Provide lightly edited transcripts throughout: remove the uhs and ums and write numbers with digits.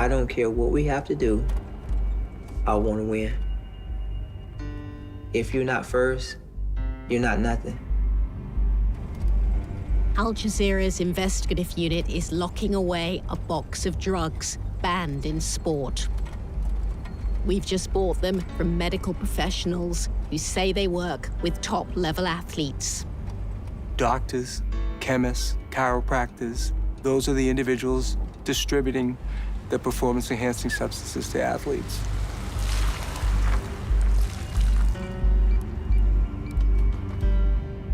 I don't care what we have to do. I want to win. If you're not first, you're not nothing. Al Jazeera's investigative unit is locking away a box of drugs banned in sport. We've just bought them from medical professionals who say they work with top-level athletes. Doctors, chemists, chiropractors, those are the individuals distributing the performance-enhancing substances to athletes.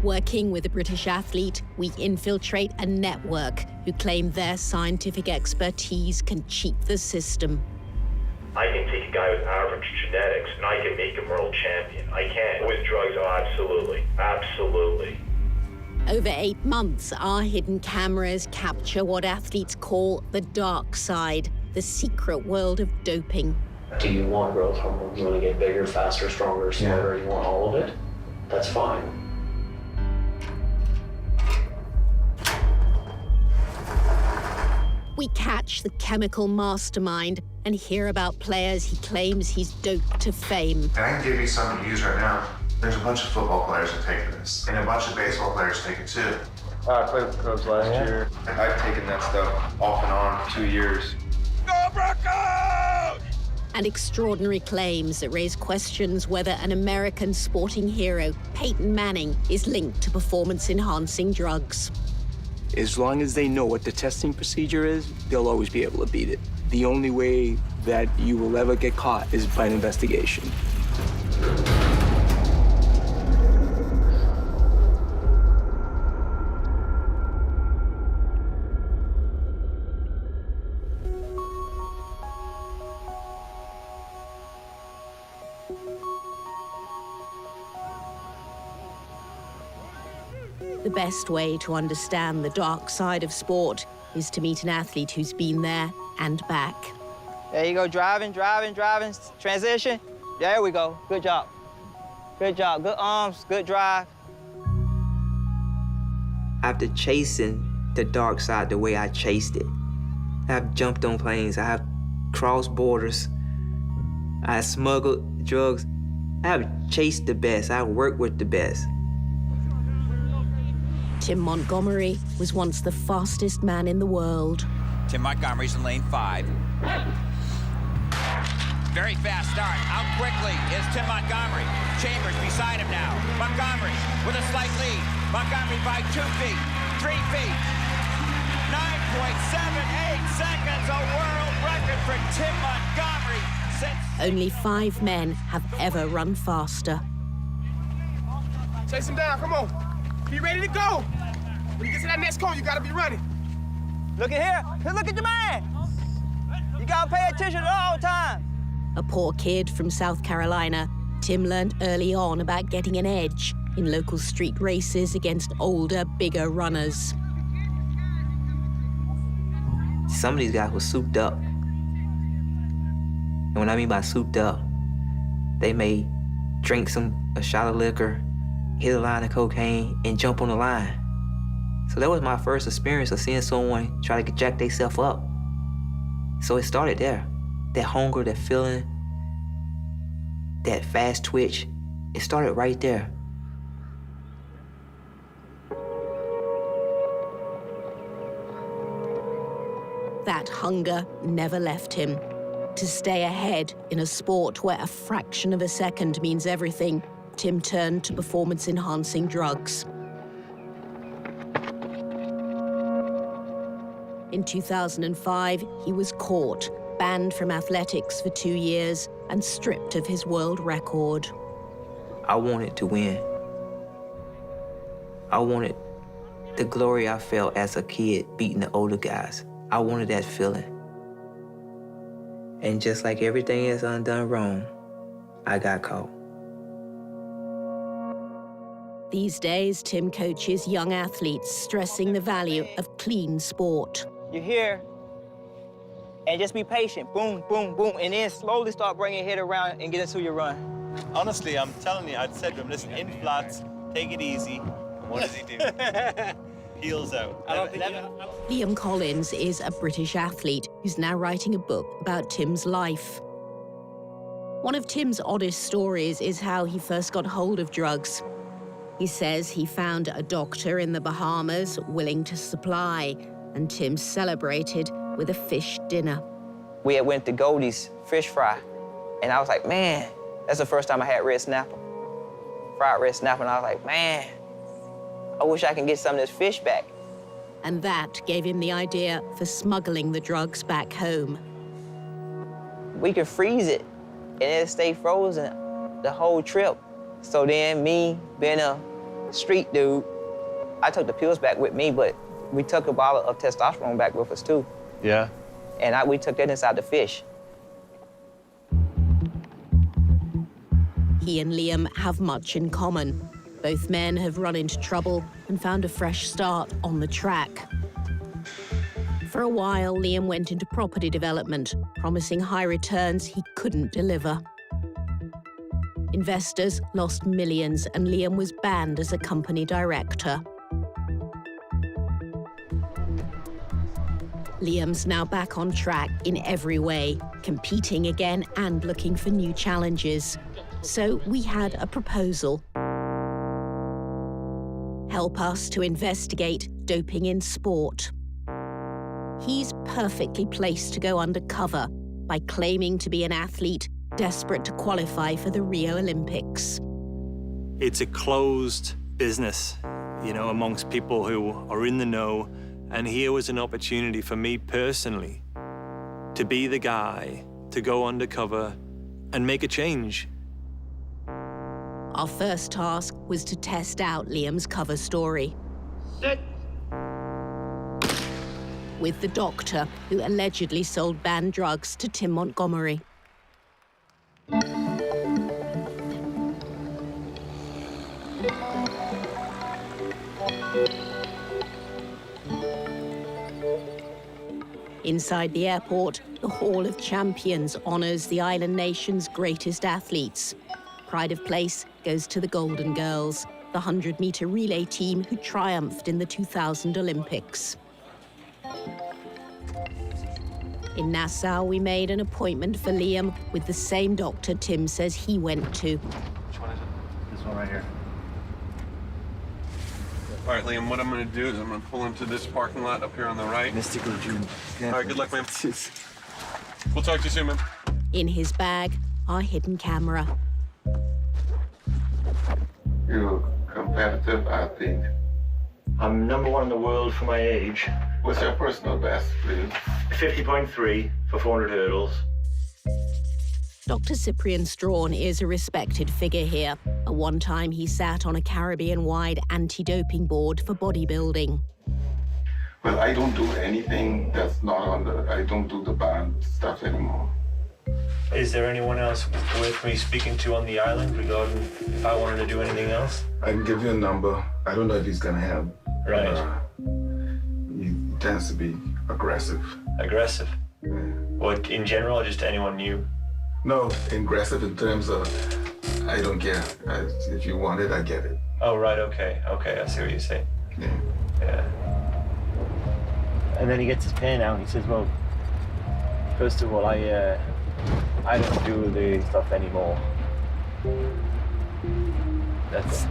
Working with a British athlete, we infiltrate a network who claim their scientific expertise can cheat the system. I can take a guy with average genetics and I can make him world champion. I can. With drugs, oh, absolutely. Absolutely. Over 8 months, our hidden cameras capture what athletes call the dark side, the secret world of doping. Do you want growth hormone? You want to get bigger, faster, stronger, smarter? You want all of it? That's fine. We catch the chemical mastermind and hear about players he claims he's doped to fame. And I can give you some to use right now. There's a bunch of football players that take this, and a bunch of baseball players take it too. I played with the Cubs last year. I've taken that stuff off and on 2 years. Go Broncos! And extraordinary claims that raise questions whether an American sporting hero, Peyton Manning, is linked to performance-enhancing drugs. As long as they know what the testing procedure is, they'll always be able to beat it. The only way that you will ever get caught is by an investigation. The best way to understand the dark side of sport is to meet an athlete who's been there and back. There you go, driving, transition. There we go, good job. Good job, good arms, good drive. After chasing the dark side the way I chased it, I've jumped on planes, I have crossed borders, I smuggled drugs. I have chased the best, I worked with the best. Tim Montgomery was once the fastest man in the world. Tim Montgomery's in lane 5. Very fast start. Out quickly is Tim Montgomery. Chambers beside him now. Montgomery with a slight lead. Montgomery by 2 feet, 3 feet. 9.78 seconds, a world record for Tim Montgomery. Only 5 men have ever run faster. Chase him down, come on. Be ready to go. When you get to that next cone, you gotta be running. Look at here, look at your man. You gotta pay attention at all times. A poor kid from South Carolina, Tim learned early on about getting an edge in local street races against older, bigger runners. Some of these guys were souped up. And when I mean by souped up, they may drink a shot of liquor, hit a line of cocaine, and jump on the line. So that was my first experience of seeing someone try to jack themselves up. So it started there. That hunger, that feeling, that fast twitch, it started right there. That hunger never left him. To stay ahead in a sport where a fraction of a second means everything, Tim turned to performance-enhancing drugs. In 2005, he was caught, banned from athletics for 2 years, and stripped of his world record. I wanted to win. I wanted the glory I felt as a kid beating the older guys. I wanted that feeling. And just like everything is undone wrong, I got caught. These days, Tim coaches young athletes, stressing the value of clean sport. You're here, and just be patient. Boom, boom, boom, and then slowly start bringing your head around and get into your run. Honestly, I'm telling you, I'd said to him, listen, in flats, take it easy. And what does he do? peels out. Liam Collins is a British athlete who's now writing a book about Tim's life. One of Tim's oddest stories is how he first got hold of drugs. He says he found a doctor in the Bahamas willing to supply, and Tim celebrated with a fish dinner. We had went to Goldie's fish fry, and I was like, man, that's the first time I had red snapper. Fried red snapper, and I was like, man, I wish I can get some of this fish back. And that gave him the idea for smuggling the drugs back home. We could freeze it, and it'd stay frozen the whole trip. So then me, being a street dude, I took the pills back with me, but we took a bottle of testosterone back with us too. Yeah. And we took that inside the fish. He and Liam have much in common. Both men have run into trouble and found a fresh start on the track. For a while, Liam went into property development, promising high returns he couldn't deliver. Investors lost millions, and Liam was banned as a company director. Liam's now back on track in every way, competing again and looking for new challenges. So we had a proposal. Help us to investigate doping in sport. He's perfectly placed to go undercover by claiming to be an athlete desperate to qualify for the Rio Olympics. It's a closed business, you know, amongst people who are in the know. And here was an opportunity for me personally to be the guy to go undercover and make a change. Our first task was to test out Liam's cover story. Sit. With the doctor who allegedly sold banned drugs to Tim Montgomery. Inside the airport, the Hall of Champions honors the island nation's greatest athletes. Pride of place goes to the Golden Girls, the 100-meter relay team who triumphed in the 2000 Olympics. In Nassau, we made an appointment for Liam with the same doctor Tim says he went to. Which one is it? This one right here. All right, Liam, what I'm going to do is I'm going to pull into this parking lot up here on the right. Mystical June. All right, good luck, man. We'll talk to you soon, man. In his bag, our hidden camera. You're competitive, I think. I'm #1 in the world for my age. What's your personal best, please? 50.3 for 400 hurdles. Dr. Cyprian Strawn is a respected figure here. At one time, he sat on a Caribbean-wide anti-doping board for bodybuilding. Well, I don't do anything that's not on the... I don't do the banned stuff anymore. Is there anyone else worth me speaking to on the island regarding if I wanted to do anything else? I can give you a number. I don't know if he's gonna have... Right. He tends to be aggressive. Aggressive? Yeah. What, in general, or just anyone new? No, aggressive in terms of, I don't care. If you want it, I get it. Oh, right, okay, I see what you're saying. Yeah. And then he gets his pay now, and he says, well, first of all, I don't do the stuff anymore. That's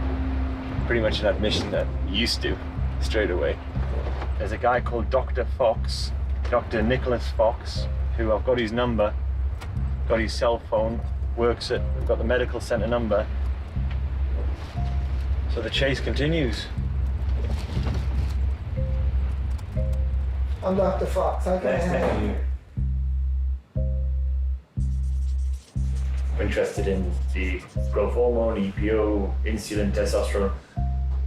pretty much an admission that he used to, straight away. There's a guy called Dr. Fox, Dr. Nicholas Fox, who I've got his number, got his cell phone, works it, we've got the medical center number. So the chase continues. I'm Dr. Fox. How can I help you? I'm interested in the growth hormone, EPO, insulin, testosterone.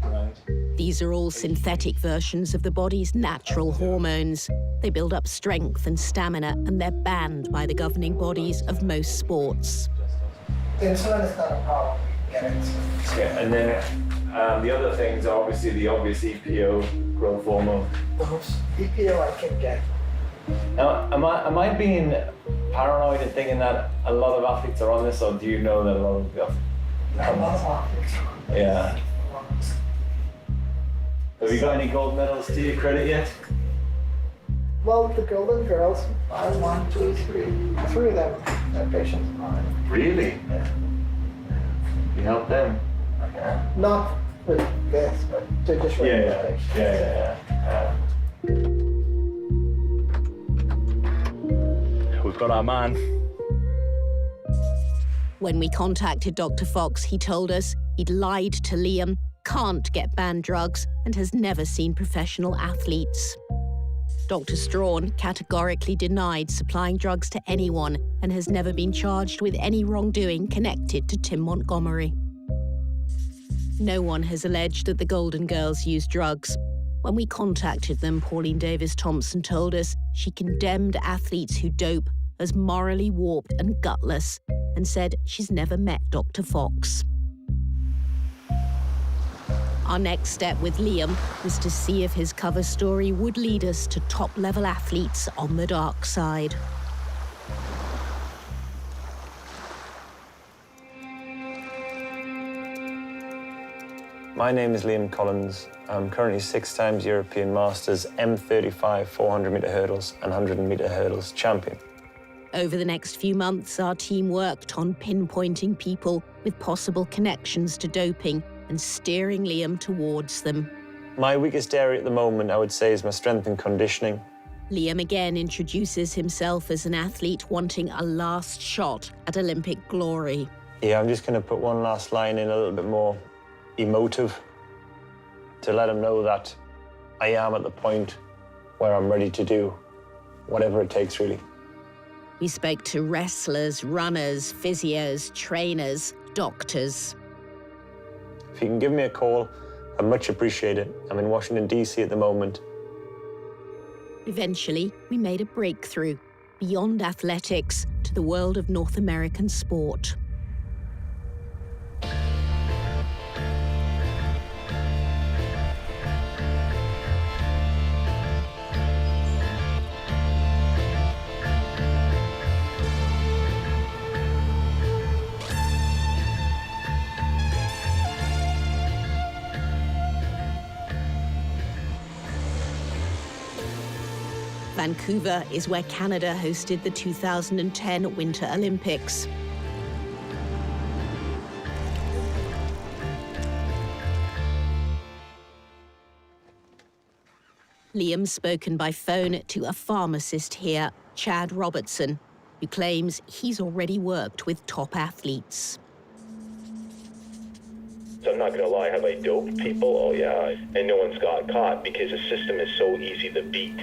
Right. These are all synthetic versions of the body's natural hormones. They build up strength and stamina, and they're banned by the governing bodies of most sports. Insulin is not a problem. Get it. Yeah, and then the other things are obviously the obvious EPO, growth hormone. EPO I can get. Now, am I being paranoid and thinking that a lot of athletes are on this, or do you know that a lot of athletes? A lot of athletes. Yeah. Have you got any gold medals to your credit yet? Well, the Golden Girls, I 1, 2, 3. 3 of them had patients of mine. Really? Yeah. You helped them? Not with this, but to just regular patients. Yeah. We've got our man. When we contacted Dr. Fox, he told us he'd lied to Liam, can't get banned drugs, and has never seen professional athletes. Dr. Strawn categorically denied supplying drugs to anyone and has never been charged with any wrongdoing connected to Tim Montgomery. No one has alleged that the Golden Girls used drugs. When we contacted them, Pauline Davis-Thompson told us she condemned athletes who dope as morally warped and gutless and said she's never met Dr. Fox. Our next step with Liam was to see if his cover story would lead us to top-level athletes on the dark side. My name is Liam Collins. I'm currently 6 times European Masters M35 400-metre hurdles and 100-metre hurdles champion. Over the next few months, our team worked on pinpointing people with possible connections to doping and steering Liam towards them. My weakest area at the moment, I would say, is my strength and conditioning. Liam again introduces himself as an athlete wanting a last shot at Olympic glory. Yeah, I'm just going to put one last line in a little bit more emotive to let him know that I am at the point where I'm ready to do whatever it takes, really. We spoke to wrestlers, runners, physios, trainers, doctors. If you can give me a call, I'd much appreciate it. I'm in Washington, D.C. at the moment. Eventually, we made a breakthrough beyond athletics to the world of North American sport. Vancouver is where Canada hosted the 2010 Winter Olympics. Liam's spoken by phone to a pharmacist here, Chad Robertson, who claims he's already worked with top athletes. So I'm not gonna lie, have I doped people? Oh yeah, and no one's got caught because the system is so easy to beat.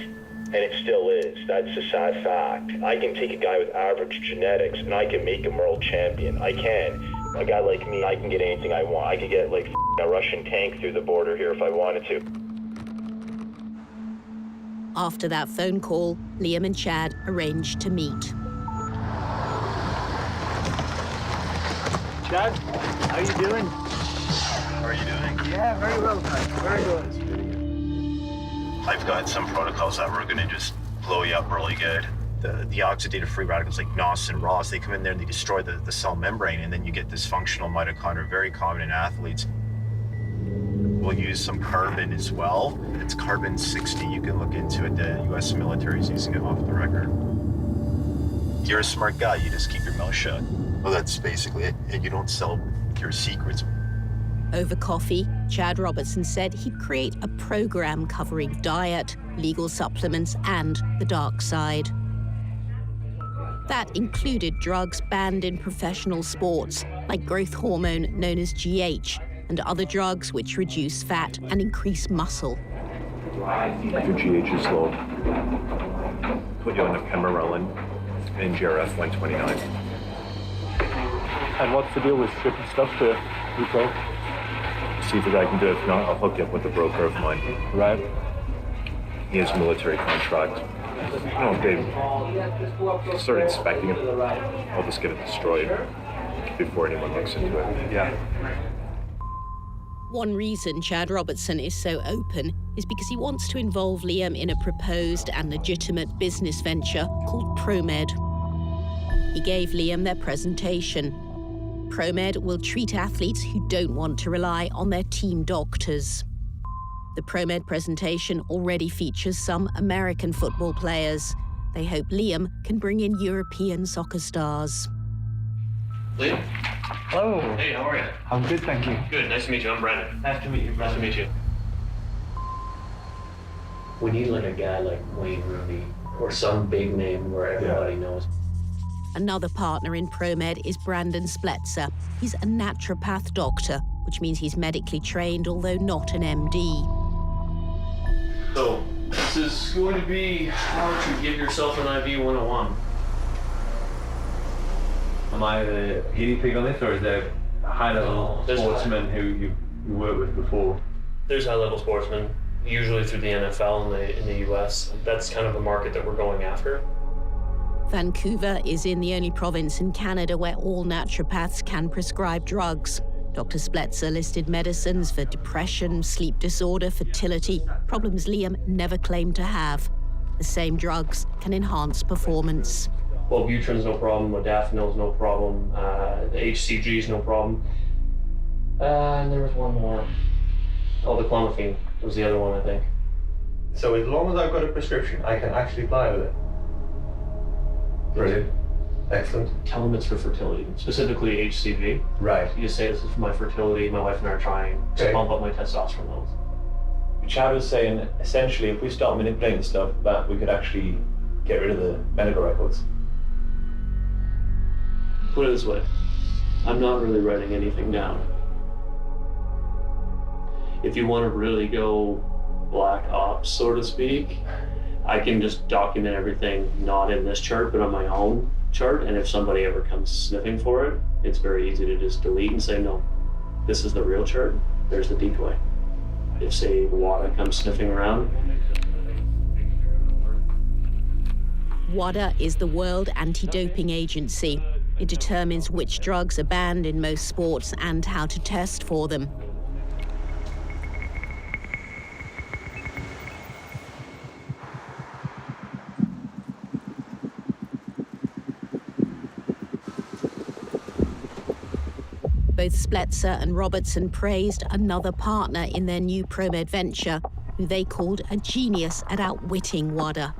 And it still is. That's a sad fact. I can take a guy with average genetics and I can make him world champion. I can. A guy like me, I can get anything I want. I could get like a Russian tank through the border here if I wanted to. After that phone call, Liam and Chad arranged to meet. Chad, how you doing? How are you doing? Yeah, very well, thanks. Very good. I've got some protocols that were going to just blow you up really good. The oxidative free radicals like NOS and ROS, they come in there and they destroy the cell membrane, and then you get dysfunctional mitochondria, very common in athletes. We'll use some carbon as well. It's carbon-60. You can look into it. The U.S. military is using it off the record. You're a smart guy. You just keep your mouth shut. Well, that's basically it. And you don't sell your secrets. Over coffee, Chad Robertson said he'd create a program covering diet, legal supplements, and the dark side. That included drugs banned in professional sports, like growth hormone known as GH, and other drugs which reduce fat and increase muscle. If your GH is low, put you on the Pemarelin and GRF 129. And what's the deal with shipping stuff to Heathrow? See if the guy can do it. If not, I'll hook you up with a broker of mine. Right. He has a military contract. They start inspecting it. I'll just get it destroyed before anyone looks into it. Yeah. One reason Chad Robertson is so open is because he wants to involve Liam in a proposed and legitimate business venture called ProMed. He gave Liam their presentation. ProMed will treat athletes who don't want to rely on their team doctors. The ProMed presentation already features some American football players. They hope Liam can bring in European soccer stars. Liam? Hello. Hey, how are you? I'm good, thank you. Good, nice to meet you. I'm Brandon. Nice to meet you, Nice to meet you. We need like a guy like Wayne Rooney or some big name where everybody knows. Another partner in ProMed is Brandon Spletzer. He's a naturopath doctor, which means he's medically trained, although not an MD. So, this is going to be how to give yourself an IV 101. Am I the guinea pig on this, or is there high-level sportsmen who you worked with before? There's high-level sportsmen, usually through the NFL in the US. That's kind of the market that we're going after. Vancouver is in the only province in Canada where all naturopaths can prescribe drugs. Dr. Spletzer listed medicines for depression, sleep disorder, fertility, problems Liam never claimed to have. The same drugs can enhance performance. Wellbutrin's no problem, modafinil's no problem, the HCG's no problem. And there was one more. Oh, the clomiphene was the other one, I think. So as long as I've got a prescription, I can actually apply with it. Brilliant. Excellent. Tell them it's for fertility, specifically HCG. Right. You just say this is for my fertility, my wife and I are trying to bump up my testosterone levels. Chad was saying, essentially, if we start manipulating stuff, that we could actually get rid of the medical records. Put it this way, I'm not really writing anything down. If you want to really go black ops, so to speak, I can just document everything, not in this chart, but on my own chart, and if somebody ever comes sniffing for it, it's very easy to just delete and say, no, this is the real chart, there's the decoy. If, say, WADA comes sniffing around. WADA is the World Anti-Doping Agency. It determines which drugs are banned in most sports and how to test for them. Both Spletzer and Robertson praised another partner in their new ProMed venture, who they called a genius at outwitting WADA.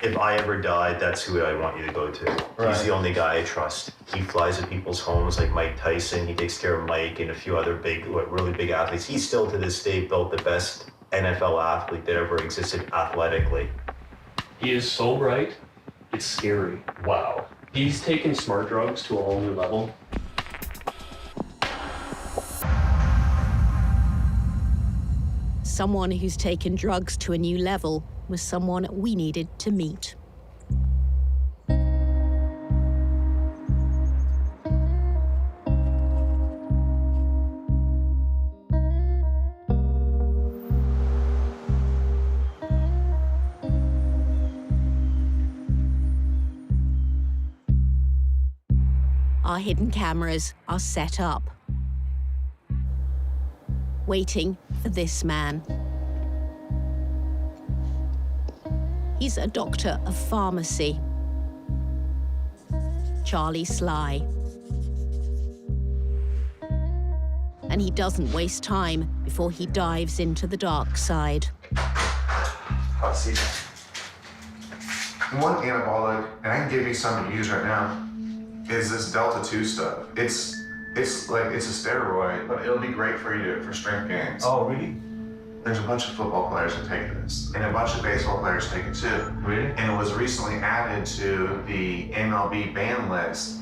If I ever die, that's who I want you to go to. Right. He's the only guy I trust. He flies to people's homes like Mike Tyson. He takes care of Mike and a few other really big athletes. He's still to this day built the best NFL athlete that ever existed athletically. He is so bright, it's scary. Wow. He's taken smart drugs to a whole new level. Someone who's taken drugs to a new level was someone we needed to meet. Our hidden cameras are set up, waiting for this man. He's a doctor of pharmacy, Charles Sly. And he doesn't waste time before he dives into the dark side. Hot seat. One anabolic, and I can give you some to use right now, is this Delta 2 stuff. It's a steroid, but it'll be great for you for strength gains. Oh, really? There's a bunch of football players that take this, and a bunch of baseball players take it too. Really? And it was recently added to the MLB ban list.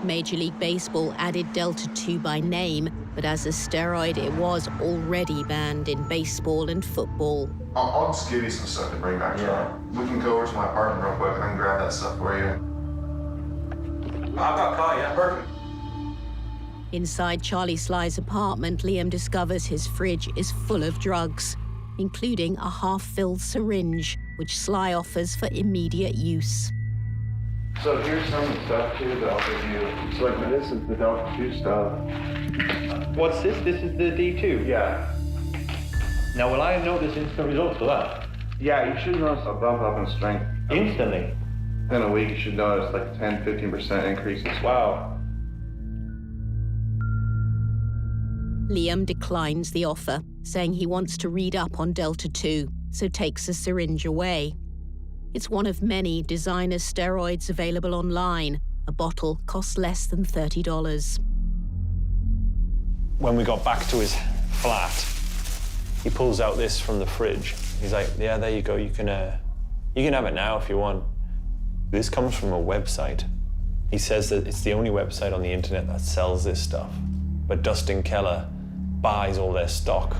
Major League Baseball added Delta 2 by name, but as a steroid, it was already banned in baseball and football. I'll just give you some stuff to bring back to you. We can go over to my apartment real quick and I can grab that stuff for you. I've got a car, yeah, perfect. Inside Charlie Sly's apartment, Liam discovers his fridge is full of drugs, including a half-filled syringe, which Sly offers for immediate use. So here's some of the stuff too that I'll give you. So like this is the Delta 2 stuff. What's this? This is the D2? Yeah. Now, will I notice instant results for that? Yeah, you should notice a bump up in strength Instantly? In a week, you should notice like 10-15% increases. Wow. Liam declines the offer, saying he wants to read up on Delta 2, so takes a syringe away. It's one of many designer steroids available online. A bottle costs less than $30. When we got back to his flat, he pulls out this from the fridge. He's like, yeah, there you go. You can have it now if you want. This comes from a website. He says that it's the only website on the internet that sells this stuff. But Dustin Keller buys all their stock.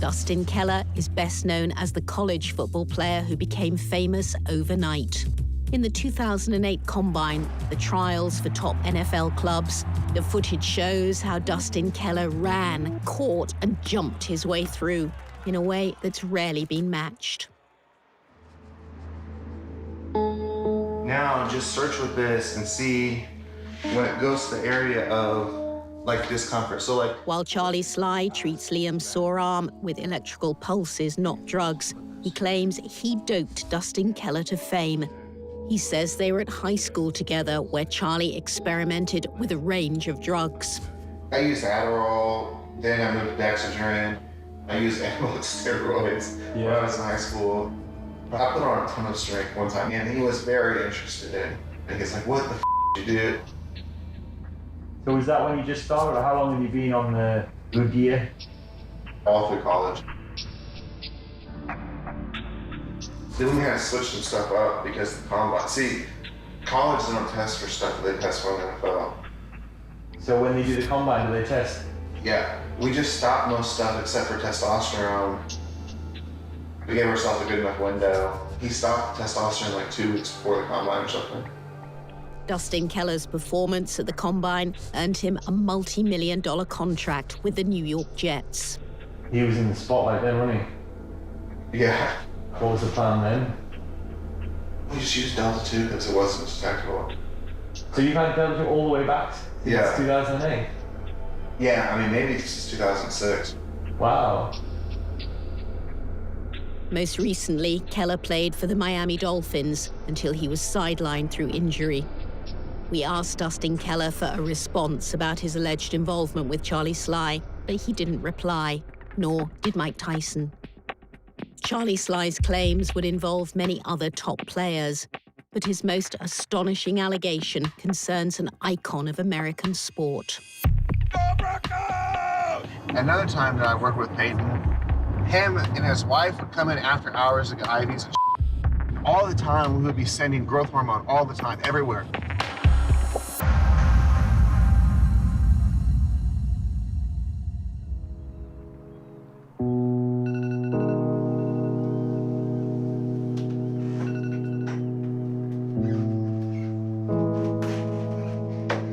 Dustin Keller is best known as the college football player who became famous overnight. In the 2008 Combine, the trials for top NFL clubs, the footage shows how Dustin Keller ran, caught, and jumped his way through in a way that's rarely been matched. Now just search with this and see when it goes to the area of like discomfort. So like While Charles Sly treats Liam's sore arm with electrical pulses, not drugs, he claims he doped Dustin Keller to fame. He says they were at high school together, where Charlie experimented with a range of drugs. I used Adderall, then I moved to Dexedrine. I used anabolic steroids when I was in high school. I put on a ton of strength one time, and he was very interested in it. And he's like, what the did you do? So is that when you just started, or how long have you been on the good year? All through college. Then we had to switch some stuff up because of the combine. See, college they don't test for stuff, they test for the NFL. So when they do the combine, do they test? Yeah, we just stopped most stuff except for testosterone. We gave ourselves a good enough window. He stopped testosterone like 2 weeks before the combine or something. Dustin Keller's performance at the Combine earned him a multi-million-dollar contract with the New York Jets. He was in the spotlight then, wasn't he? Yeah. What was the plan then? We just used Delta 2 because it wasn't detectable. So you've had Delta 2 all the way back since 2008? Yeah, I mean, maybe since 2006. Wow. Most recently, Keller played for the Miami Dolphins until he was sidelined through injury. We asked Dustin Keller for a response about his alleged involvement with Charles Sly, but he didn't reply, nor did Mike Tyson. Charles Sly's claims would involve many other top players, but his most astonishing allegation concerns an icon of American sport. Another time that I worked with Peyton, him and his wife would come in after hours to get IVs and all the time. We would be sending growth hormone all the time, everywhere.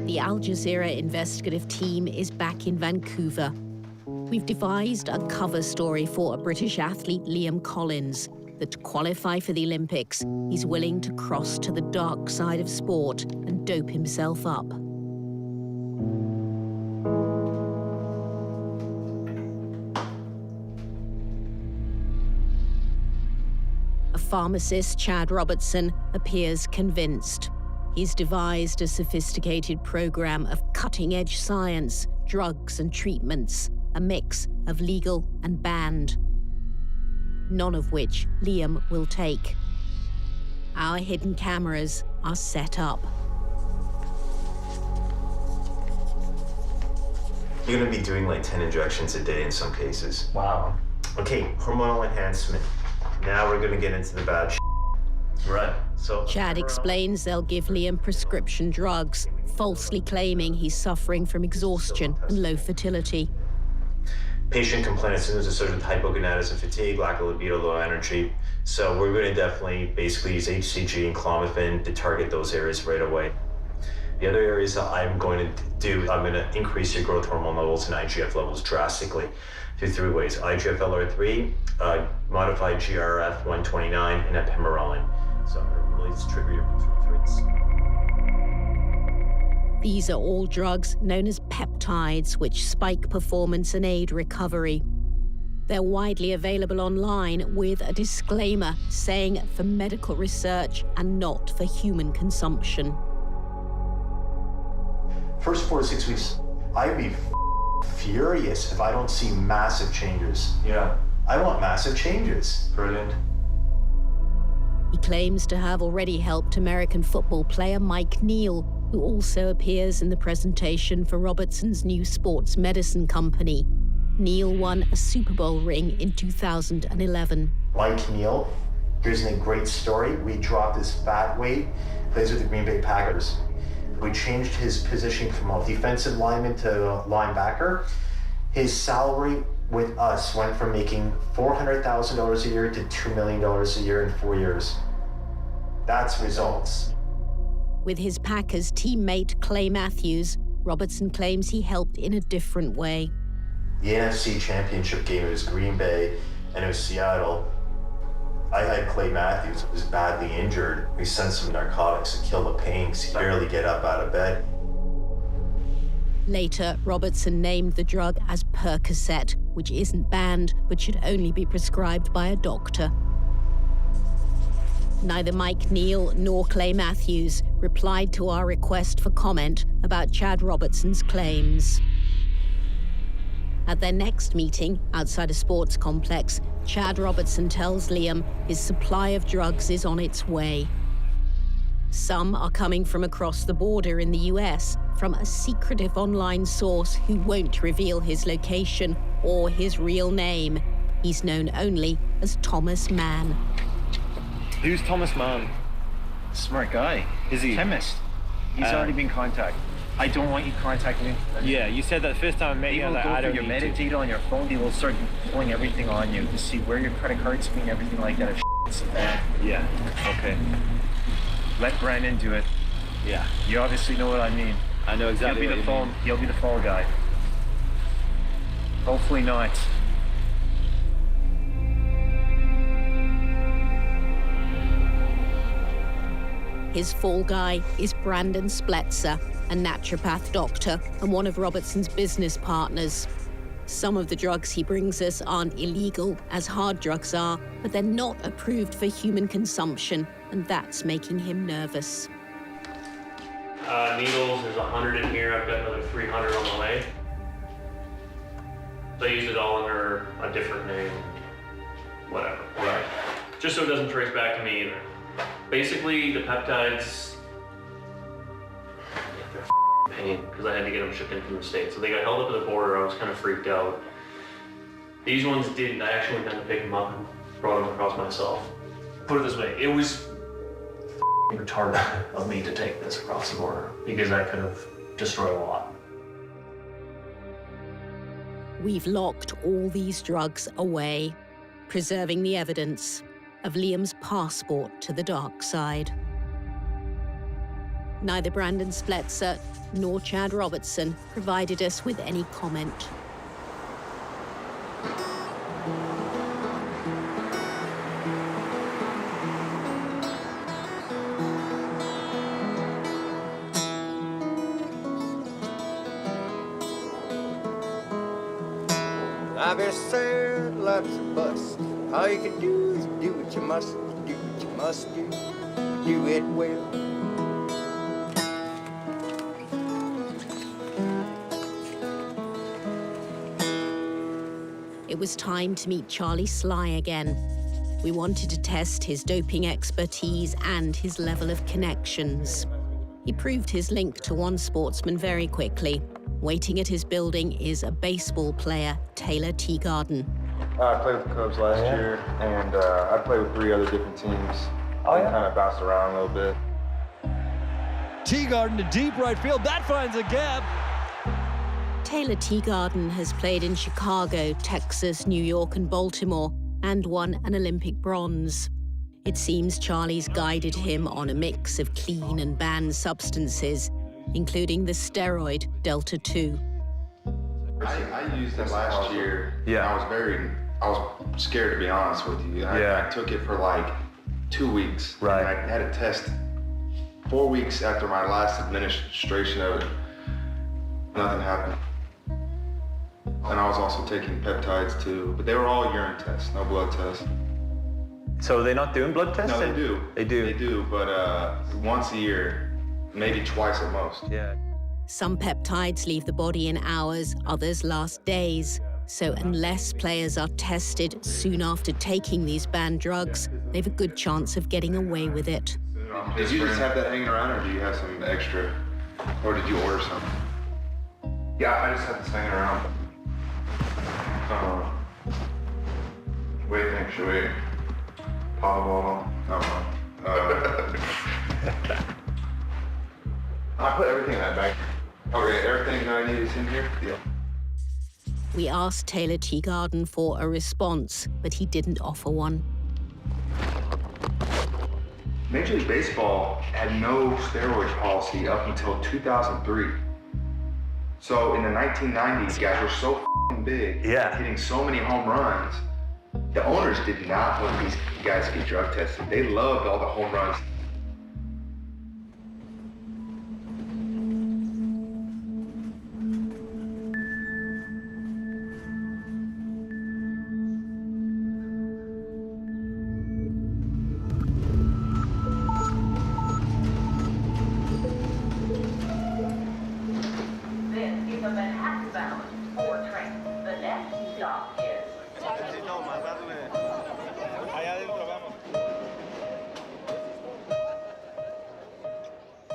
The Al Jazeera investigative team is back in Vancouver. We've devised a cover story for a British athlete, Liam Collins, that to qualify for the Olympics, he's willing to cross to the dark side of sport and dope himself up. A pharmacist, Chad Robertson, appears convinced. He's devised a sophisticated program of cutting-edge science, drugs and treatments, a mix of legal and banned, none of which Liam will take. Our hidden cameras are set up. You're gonna be doing like 10 injections a day in some cases. Wow. Okay, hormonal enhancement. Now we're gonna get into the bad shit. Right, so... Chad explains they'll give Liam prescription drugs, falsely claiming he's suffering from exhaustion and low fertility. Patient complaints symptoms associated with hypogonadism, fatigue, lack of libido, low energy. So we're going to definitely basically use HCG and clomiphene to target those areas right away. The other areas that I'm going to do, I'm going to increase your growth hormone levels and IGF levels drastically through 3 ways. IGF-LR3, modified GRF-129, and ephemerolin. So I'm going to really trigger your traits. These are all drugs known as peptides, which spike performance and aid recovery. They're widely available online with a disclaimer saying for medical research and not for human consumption. First 4 to 6 weeks, I'd be furious if I don't see massive changes. Yeah. I want massive changes. Brilliant. He claims to have already helped American football player Mike Neal, who also appears in the presentation for Robertson's new sports medicine company. Neal won a Super Bowl ring in 2011. Mike Neal, here's a great story. We dropped his fat weight, plays with the Green Bay Packers. We changed his position from a defensive lineman to a linebacker. His salary with us went from making $400,000 a year to $2 million a year in 4 years. That's results. With his Packers teammate Clay Matthews, Robertson claims he helped in a different way. The NFC Championship game, it was Green Bay and it was Seattle. I had Clay Matthews, who was badly injured. We sent some narcotics to kill the pain because he barely get up out of bed. Later, Robertson named the drug as Percocet, which isn't banned but should only be prescribed by a doctor. Neither Mike Neal nor Clay Matthews replied to our request for comment about Chad Robertson's claims. At their next meeting outside a sports complex, Chad Robertson tells Liam his supply of drugs is on its way. Some are coming from across the border in the US, from a secretive online source who won't reveal his location or his real name. He's known only as Thomas Mann. Who's Thomas Mann? Smart guy. Is he? Chemist. He's already been contacted. I don't want you contacting me. Yeah, you said that the first time I met you. He will go through your metadata on your phone. He will start pulling everything on you to see where your credit card's being, everything like that. Yeah, okay. Let Brandon do it. Yeah. You obviously know what I mean. I know exactly what you mean. He'll be the fall guy. Hopefully not. His fall guy is Brandon Spletzer, a naturopath doctor and one of Robertson's business partners. Some of the drugs he brings us aren't illegal, as hard drugs are, but they're not approved for human consumption, and that's making him nervous. Needles, there's 100 in here. I've got another 300 on the way. So I use it all under a different name. Whatever, right? Just so it doesn't trace back to me either. Basically, the peptides, they're pain, because I had to get them shipped in from the States. So they got held up at the border. I was kind of freaked out. These ones didn't. I actually went down to pick them up and brought them across myself. Put it this way, it was retarded of me to take this across the border, because I could have destroyed a lot. We've locked all these drugs away, preserving the evidence of Liam's passport to the dark side. Neither Brandon Spletzer nor Chad Robertson provided us with any comment. I've been sad, lots of bust. All you can do is do what you must do, what you must do, do it well. It was time to meet Charles Sly again. We wanted to test his doping expertise and his level of connections. He proved his link to one sportsman very quickly. Waiting at his building is a baseball player, Taylor Teagarden. I played with the Cubs last year, and I played with 3 other different teams. I kind of bounced around a little bit. Teagarden to deep right field. That finds a gap. Taylor Teagarden has played in Chicago, Texas, New York, and Baltimore, and won an Olympic bronze. It seems Charlie's guided him on a mix of clean and banned substances, including the steroid Delta-2. I used it last year. Yeah. I was scared, to be honest with you. I took it for like 2 weeks. Right. I had a test 4 weeks after my last administration of it, nothing happened. And I was also taking peptides too, but they were all urine tests, no blood tests. So they're not doing blood tests? No, they do. They do? They do, but once a year, maybe twice at most. Yeah. Some peptides leave the body in hours, others last days. So unless players are tested soon after taking these banned drugs, they have a good chance of getting away with it. Did you just have that hanging around, or do you have some extra? Or did you order some? Yeah, I just had this hanging around. Wait, should we pop a bottle? I put everything in that bag. Okay, everything that I need is in here? Yeah. We asked Taylor Teagarden for a response, but he didn't offer one. Major League Baseball had no steroid policy up until 2003. So in the 1990s, guys were so big, hitting so many home runs. The owners did not want these guys to get drug tested. They loved all the home runs.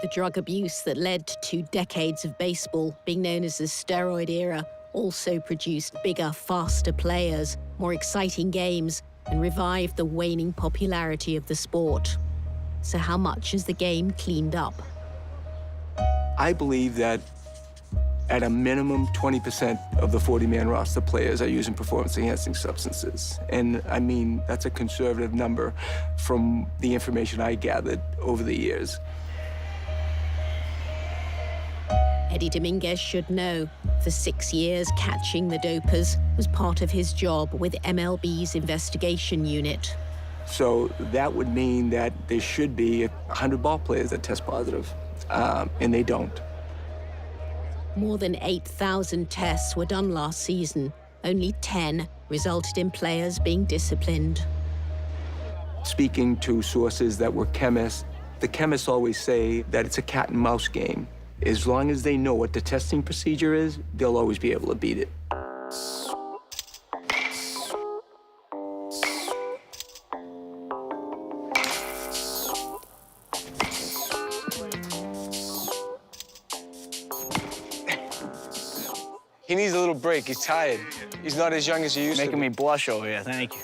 The drug abuse that led to 2 decades of baseball being known as the steroid era also produced bigger, faster players, more exciting games, and revived the waning popularity of the sport. So how much has the game cleaned up? I believe that at a minimum, 20% of the 40-man roster players are using performance-enhancing substances. And I mean, that's a conservative number from the information I gathered over the years. Eddie Dominguez should know. For 6 years, catching the dopers was part of his job with MLB's investigation unit. So that would mean that there should be 100 ball players that test positive, and they don't. More than 8,000 tests were done last season. Only 10 resulted in players being disciplined. Speaking to sources that were chemists, the chemists always say that it's a cat and mouse game. As long as they know what the testing procedure is, they'll always be able to beat it. He needs a little break. He's tired. He's not as young as he used to be. Making me blush over here. Thank you.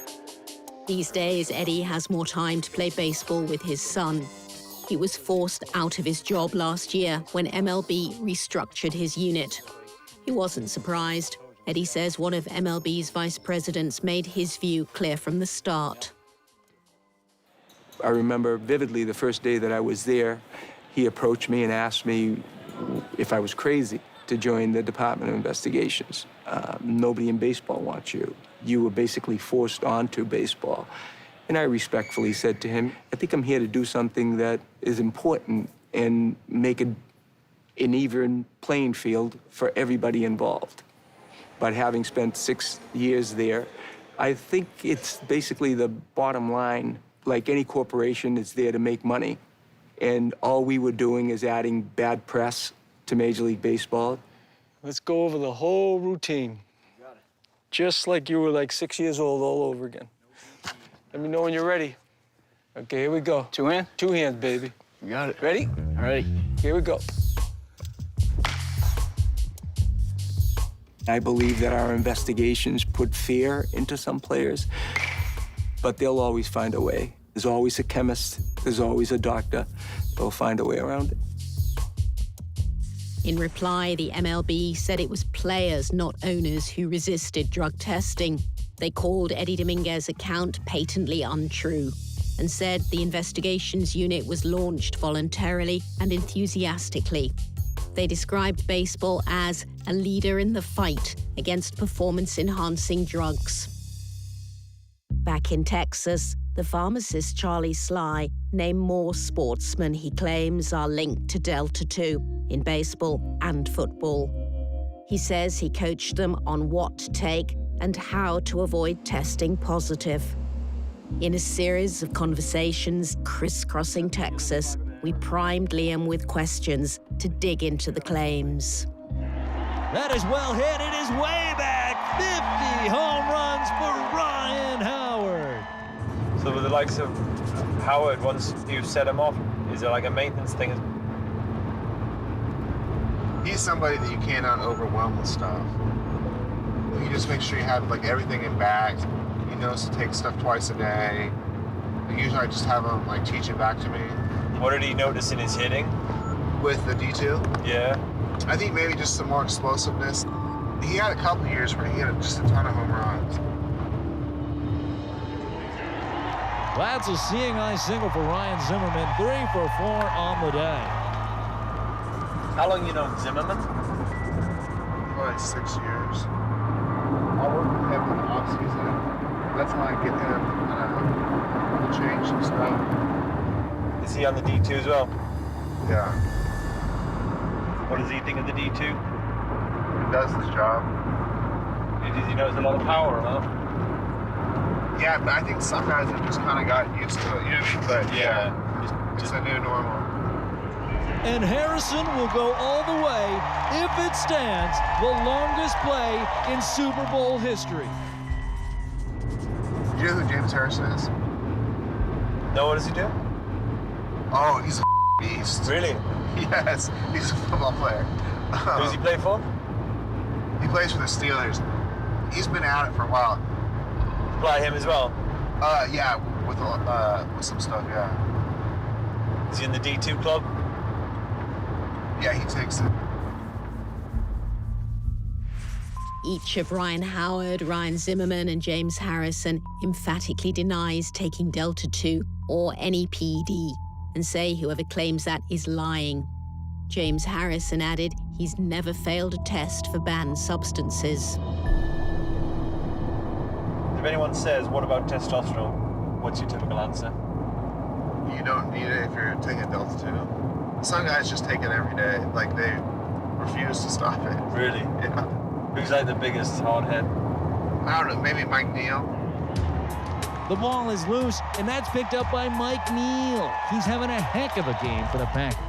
These days, Eddie has more time to play baseball with his son. He was forced out of his job last year when MLB restructured his unit. He wasn't surprised. Eddie says one of MLB's vice presidents made his view clear from the start. I remember vividly the first day that I was there, he approached me and asked me if I was crazy to join the Department of Investigations. Nobody in baseball wants you. You were basically forced onto baseball. And I respectfully said to him, I think I'm here to do something that is important and make an even playing field for everybody involved. But having spent 6 years there, I think it's basically the bottom line. Like any corporation, it's there to make money. And all we were doing is adding bad press to Major League Baseball. Let's go over the whole routine. Just like you were like 6 years old all over again. Let me know when you're ready. Okay, here we go. 2 hands? 2 hands, baby. You got it. Ready? All right. Here we go. I believe that our investigations put fear into some players, but they'll always find a way. There's always a chemist, there's always a doctor. They'll find a way around it. In reply, the MLB said it was players, not owners, who resisted drug testing. They called Eddie Dominguez's account patently untrue and said the investigations unit was launched voluntarily and enthusiastically. They described baseball as a leader in the fight against performance-enhancing drugs. Back in Texas, the pharmacist Charles Sly named more sportsmen he claims are linked to Delta 2 in baseball and football. He says he coached them on what to take and how to avoid testing positive. In a series of conversations crisscrossing Texas, we primed Liam with questions to dig into the claims. That is well hit. It is way back. 50 home runs for Ryan Howard. So with the likes of Howard, once you set him off, is it like a maintenance thing? He's somebody that you cannot overwhelm with stuff. You just make sure you have like everything in bags. He knows to take stuff twice a day. And usually I just have him like teach it back to me. What did he notice in his hitting? With the D2? Yeah. I think maybe just some more explosiveness. He had a couple years where he had just a ton of home runs. That's a seeing eye single for Ryan Zimmerman, 3 for 4 on the day. How long you known Zimmerman? Probably 6 years. I'll work with him in the off season. That's how I get him to change some stuff. Is he on the D2 as well? Yeah. What does he think of the D2? He does his job. Does he know it's a lot of power or not? Yeah, but I think some guys have just kind of gotten used to it, you know what I mean? But yeah, it's a new normal. And Harrison will go all the way, if it stands, the longest play in Super Bowl history. You know who James Harrison is? No, what does he do? Oh, he's a beast. Really? Yes, he's a football player. Who does he play for? He plays for the Steelers. He's been at it for a while. Fly him as well? Yeah, with some stuff, yeah. Is he in the D2 club? Yeah, he takes it. Each of Ryan Howard, Ryan Zimmerman, and James Harrison emphatically denies taking Delta 2 or any PED, and say whoever claims that is lying. James Harrison added he's never failed a test for banned substances. If anyone says, what about testosterone? What's your typical answer? You don't need it if you're taking Delta 2. Some guys just take it every day. Like, they refuse to stop it. Really? Yeah. Who's like the biggest hardhead? I don't know, maybe Mike Neal. The ball is loose, and that's picked up by Mike Neal. He's having a heck of a game for the Packers.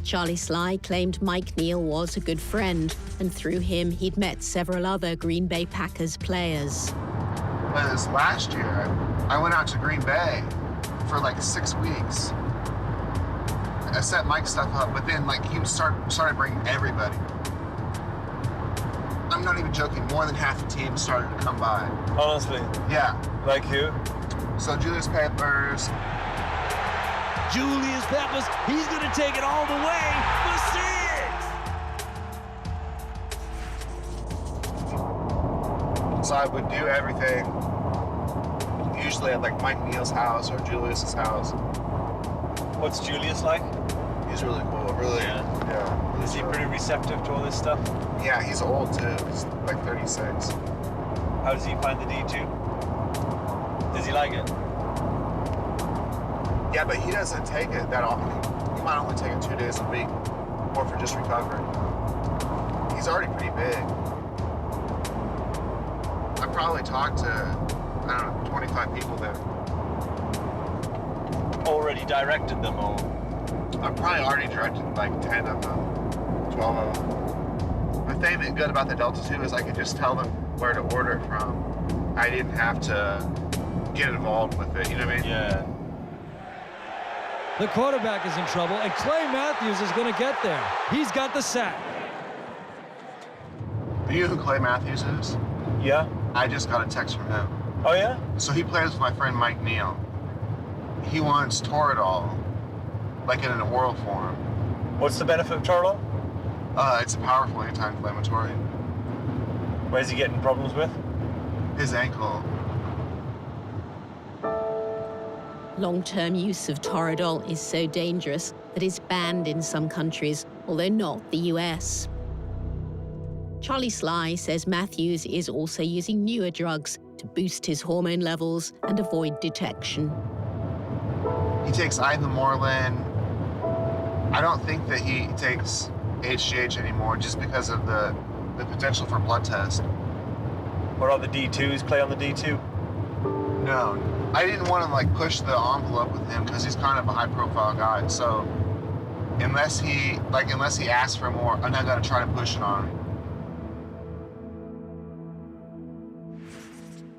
Charlie Sly claimed Mike Neal was a good friend, and through him, he'd met several other Green Bay Packers players. But this last year, I went out to Green Bay for like 6 weeks. I set Mike's stuff up, but then like he started bringing everybody. I'm not even joking, more than half the team started to come by. Honestly? Yeah. Like who? So Julius Peppers. Julius Peppers, he's gonna take it all the way for 6! So I would do everything, usually at like Mike Neal's house or Julius's house. What's Julius like? He's really cool, really. Yeah. Really Is he pretty receptive to all this stuff? Yeah, he's old too. He's like 36. How does he find the D2? Does he like it? Yeah, but he doesn't take it that often. He might only take it 2 days a week, or for just recovery. He's already pretty big. I probably talked to, I don't know, 25 people there. Already directed them, or? I've probably already directed like 10 of them, 12 of them. The thing that's good about the Delta 2 is I could just tell them where to order it from. I didn't have to get involved with it, you know what I mean? Yeah. The quarterback is in trouble, and Clay Matthews is going to get there. He's got the sack. Do you know who Clay Matthews is? Yeah. I just got a text from him. Oh, yeah? So he plays with my friend Mike Neal. He wants Toradol, like in an oral form. What's the benefit of Toradol? It's a powerful anti-inflammatory. Where's he getting problems with? His ankle. Long-term use of Toradol is so dangerous that it's banned in some countries, although not the US. Charlie Sly says Matthews is also using newer drugs to boost his hormone levels and avoid detection. He takes Ivamorelin. I don't think that he takes HGH anymore just because of the potential for blood test. What are the D2s? Play on the D2? No, I didn't want to like push the envelope with him because he's kind of a high-profile guy. So unless he asks for more, I'm not gonna try to push it on him.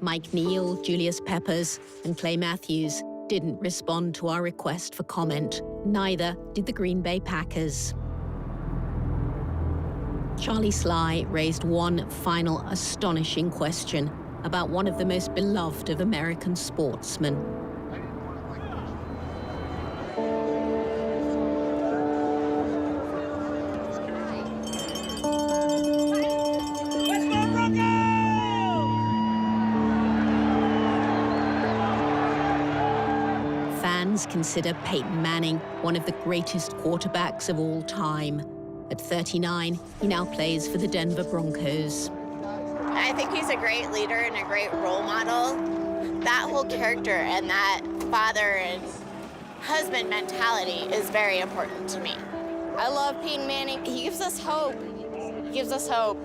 Mike Neal, Julius Peppers, and Clay Matthews didn't respond to our request for comment. Neither did the Green Bay Packers. Charlie Sly raised one final astonishing question about one of the most beloved of American sportsmen. Fans consider Peyton Manning one of the greatest quarterbacks of all time. At 39, he now plays for the Denver Broncos. I think he's a great leader and a great role model. That whole character and that father and husband mentality is very important to me. I love Peyton Manning. He gives us hope. He gives us hope.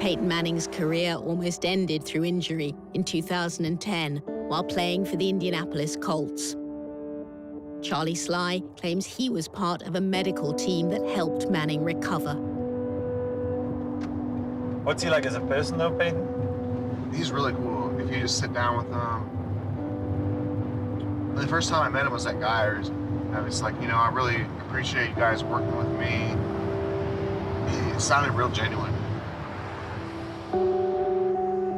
Peyton Manning's career almost ended through injury in 2010 while playing for the Indianapolis Colts. Charlie Sly claims he was part of a medical team that helped Manning recover. What's he like as a person, though, Peyton? He's really cool. If you just sit down with him. The first time I met him was at Geyers. I was like, I really appreciate you guys working with me. It sounded real genuine.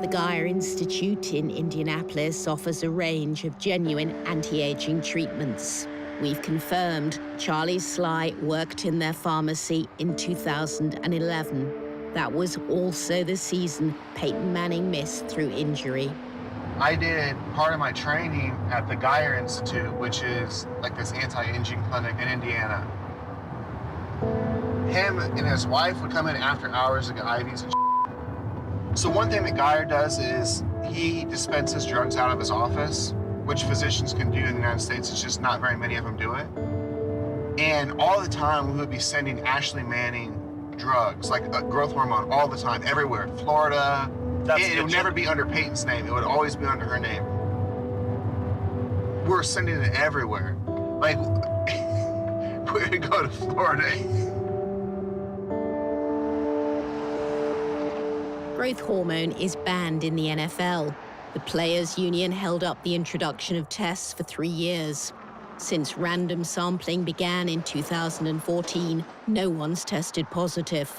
The Geyer Institute in Indianapolis offers a range of genuine anti-aging treatments. We've confirmed Charlie Sly worked in their pharmacy in 2011. That was also the season Peyton Manning missed through injury. I did part of my training at the Geyer Institute, which is like this anti-aging clinic in Indiana. Him and his wife would come in after hours to get IVs and So one thing that Geyer does is he dispenses drugs out of his office, which physicians can do in the United States. It's just not very many of them do it. And all the time we would be sending Ashley Manning drugs, like growth hormone, all the time, everywhere. Florida. It would never be under Peyton's name. It would always be under her name. We were sending it everywhere. Like, we would go to Florida. Growth hormone is banned in the NFL. The Players' Union held up the introduction of tests for 3 years. Since random sampling began in 2014, no one's tested positive.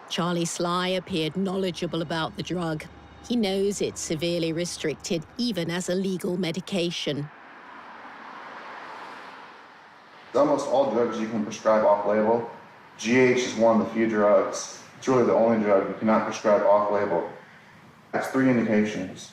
Charlie Sly appeared knowledgeable about the drug. He knows it's severely restricted, even as a legal medication. Almost all drugs you can prescribe off-label. GH is one of the few drugs. It's really the only drug you cannot prescribe off-label. It's 3 indications.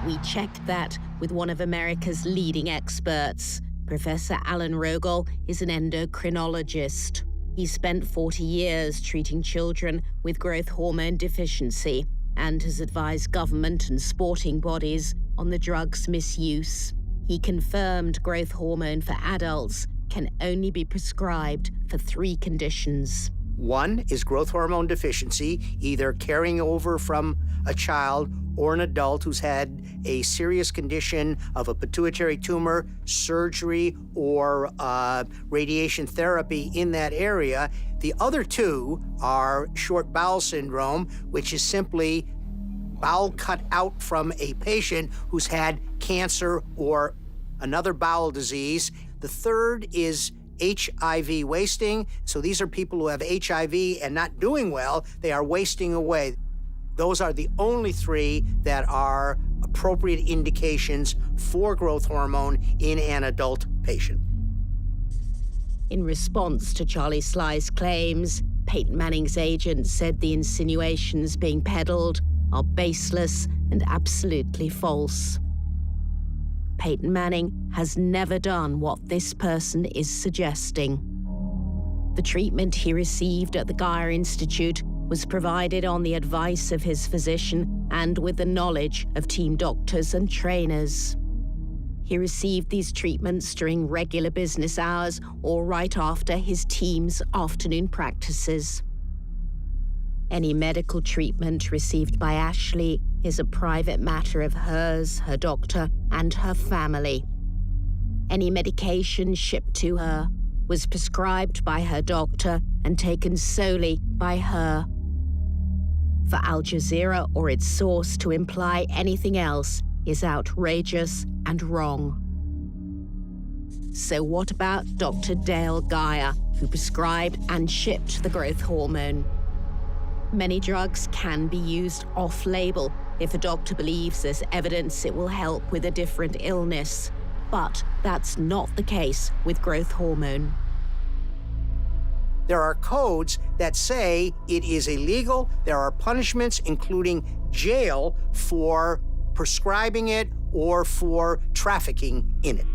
We checked that with one of America's leading experts. Professor Alan Rogel is an endocrinologist. He spent 40 years treating children with growth hormone deficiency and has advised government and sporting bodies on the drug's misuse. He confirmed growth hormone for adults can only be prescribed for 3 conditions. One is growth hormone deficiency, either carrying over from a child or an adult who's had a serious condition of a pituitary tumor, surgery, or radiation therapy in that area. The other 2 are short bowel syndrome, which is simply bowel cut out from a patient who's had cancer or another bowel disease. The third is HIV wasting. So these are people who have HIV and not doing well, they are wasting away. Those are the only 3 that are appropriate indications for growth hormone in an adult patient. In response to Charlie Sly's claims, Peyton Manning's agent said the insinuations being peddled are baseless and absolutely false. Peyton Manning has never done what this person is suggesting. The treatment he received at the Geyer Institute was provided on the advice of his physician and with the knowledge of team doctors and trainers. He received these treatments during regular business hours or right after his team's afternoon practices. Any medical treatment received by Ashley is a private matter of hers, her doctor, and her family. Any medication shipped to her was prescribed by her doctor and taken solely by her. For Al Jazeera or its source to imply anything else is outrageous and wrong. So what about Dr. Dale Geyer, who prescribed and shipped the growth hormone? Many drugs can be used off-label if a doctor believes there's evidence it will help with a different illness. But that's not the case with growth hormone. There are codes that say it is illegal. There are punishments, including jail, for prescribing it or for trafficking in it.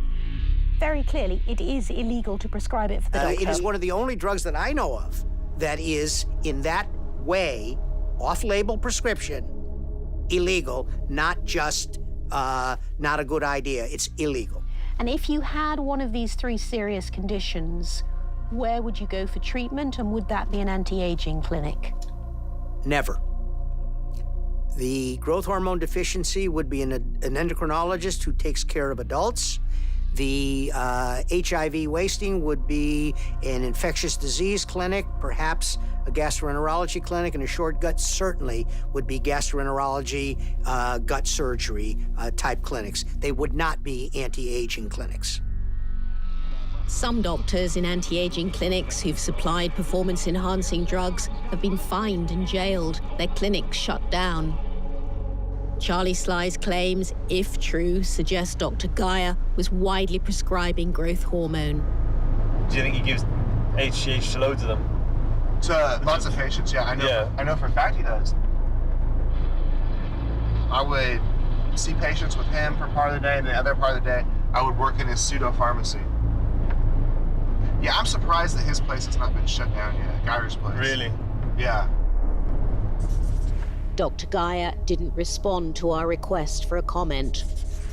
Very clearly, it is illegal to prescribe it for the doctor. It is one of the only drugs that I know of that is, in that way, off-label prescription, illegal, not just not a good idea. It's illegal. And if you had one of these 3 serious conditions, where would you go for treatment, and would that be an anti-aging clinic? Never. The growth hormone deficiency would be an endocrinologist who takes care of adults. The HIV wasting would be an infectious disease clinic, perhaps a gastroenterology clinic, and a short gut certainly would be gastroenterology, gut surgery type clinics. They would not be anti-aging clinics. Some doctors in anti-aging clinics who've supplied performance-enhancing drugs have been fined and jailed, their clinics shut down. Charlie Sly's claims, if true, suggest Dr. Geyer was widely prescribing growth hormone. Do you think he gives HGH to loads of them? To lots of patients, yeah. I know for a fact he does. I would see patients with him for part of the day, and the other part of the day, I would work in his pseudo-pharmacy. Yeah, I'm surprised that his place has not been shut down yet, Geyer's place. Really? Yeah. Dr. Geyer didn't respond to our request for a comment.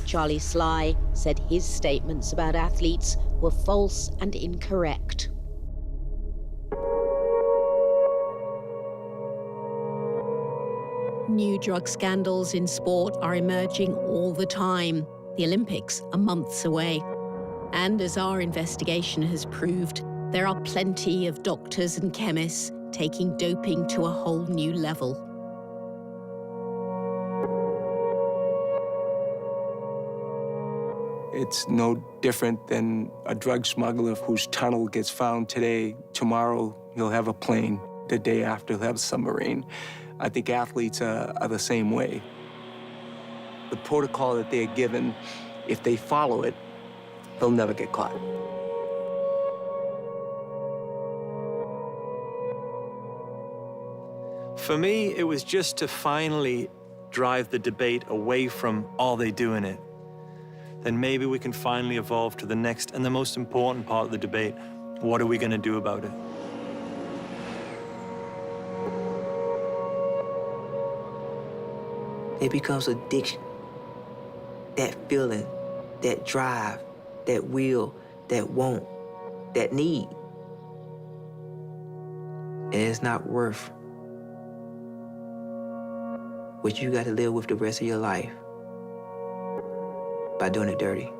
Charlie Sly said his statements about athletes were false and incorrect. New drug scandals in sport are emerging all the time. The Olympics are months away. And as our investigation has proved, there are plenty of doctors and chemists taking doping to a whole new level. It's no different than a drug smuggler whose tunnel gets found today. Tomorrow, he'll have a plane. The day after, he'll have a submarine. I think athletes are the same way. The protocol that they're given, if they follow it, they'll never get caught. For me, it was just to finally drive the debate away from are they doing it? Then maybe we can finally evolve to the next and the most important part of the debate. What are we going to do about it? It becomes addiction. That feeling, that drive, that will, that want, that need. And it's not worth what you got to live with the rest of your life by doing it dirty.